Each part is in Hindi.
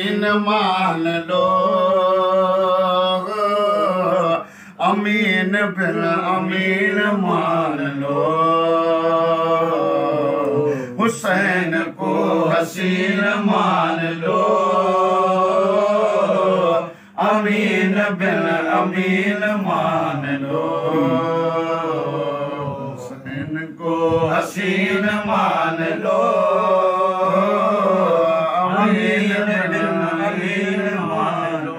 अमीन मान लो, अमीन बिन अमीन मान लो, हुसैन को हसीन मान लो, अमीन बिन अमीन मान लो, हुसैन को हसीन मान लो, अमीन बिन अमीन मान लो।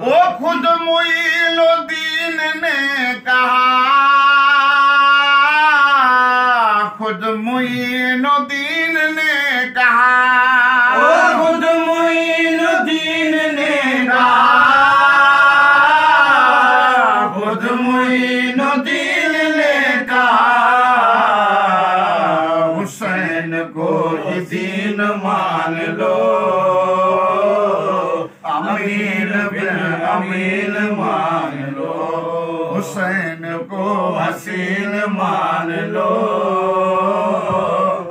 वो खुद मुईनुद्दीन ने कहा, खुद मुईनुद्दीन ने कहा, खुद मुईनुद्दीन ने कहा, खुद मुईनुद्दीन ने कहा, हुसैन को ही दीन मान लो, अमीन बिन अमीन मान लो, हुसैन को हसीन मान लो,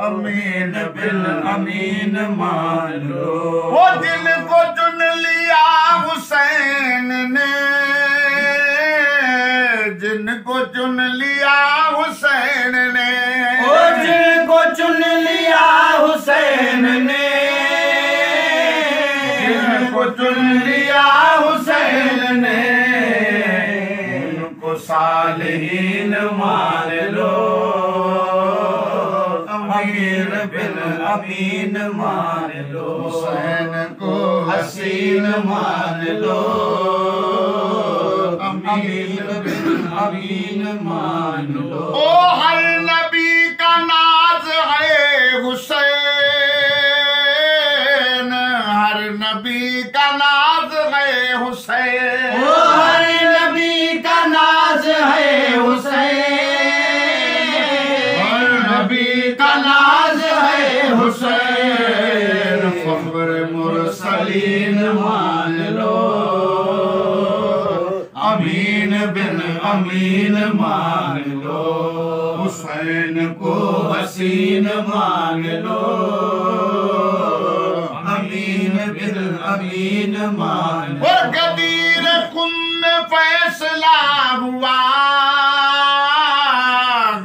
अमीन बिन अमीन मान लो। वो दिल को चुन लिया हुसैन ने, जिनको चुन लिया हुसैन ने, वो जिनको चुन लिया हुसैन ने, जिनको चुन लिया हुसैन ने, उनको सालिहीन मान लो, अमीन बिन अमीन मान लो, हुसैन को हसीन मान लो, अमीन बिन अमीन मान लो। ओ हर नबी का नाज है हुसैन, हर नबी का नाज है हुसैन, ओ हर नबी का नाज है हुसैन, हर नबी का नाज है हुसैन, फख्र मुरसलीन मान लो, अमीन बिन अमीन मान लो, हुसैन को हसीन मान लो, अमीन बिन अमीन मान लो। और गदीर कुम में फैसला हुआ,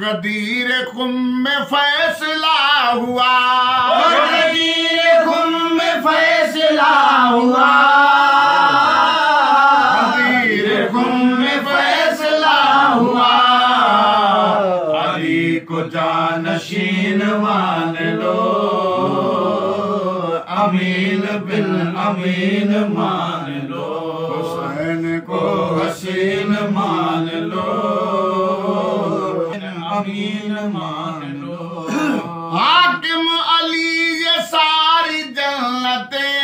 गदीर कुम में फैसला हुआ, गदीर कुम में फैसला हुआ, गदीर कुम में फैसला हुआ, अली को जानशीन मान लो, अमीन बिन अमीन मान लो, हुसैन को हसीन मान लो, अमीन मान लो। हाकिम अली ये सारी जन्नतें,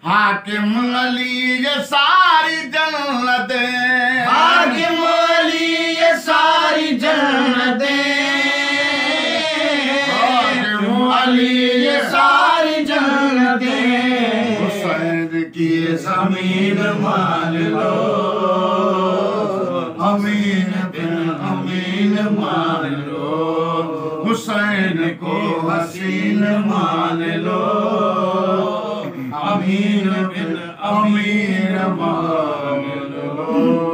हाकिम अली ये सारी जन्नतें, हाकिम अली ये सारी जन्नतें, हाकिम अली ये सारी जन्नतें, हुसैन की ज़मीन मान लो, अमीन बिन अमीन मान लो, हुसैन को हसीन मान लो, अमीन बिन अमीन मान लो।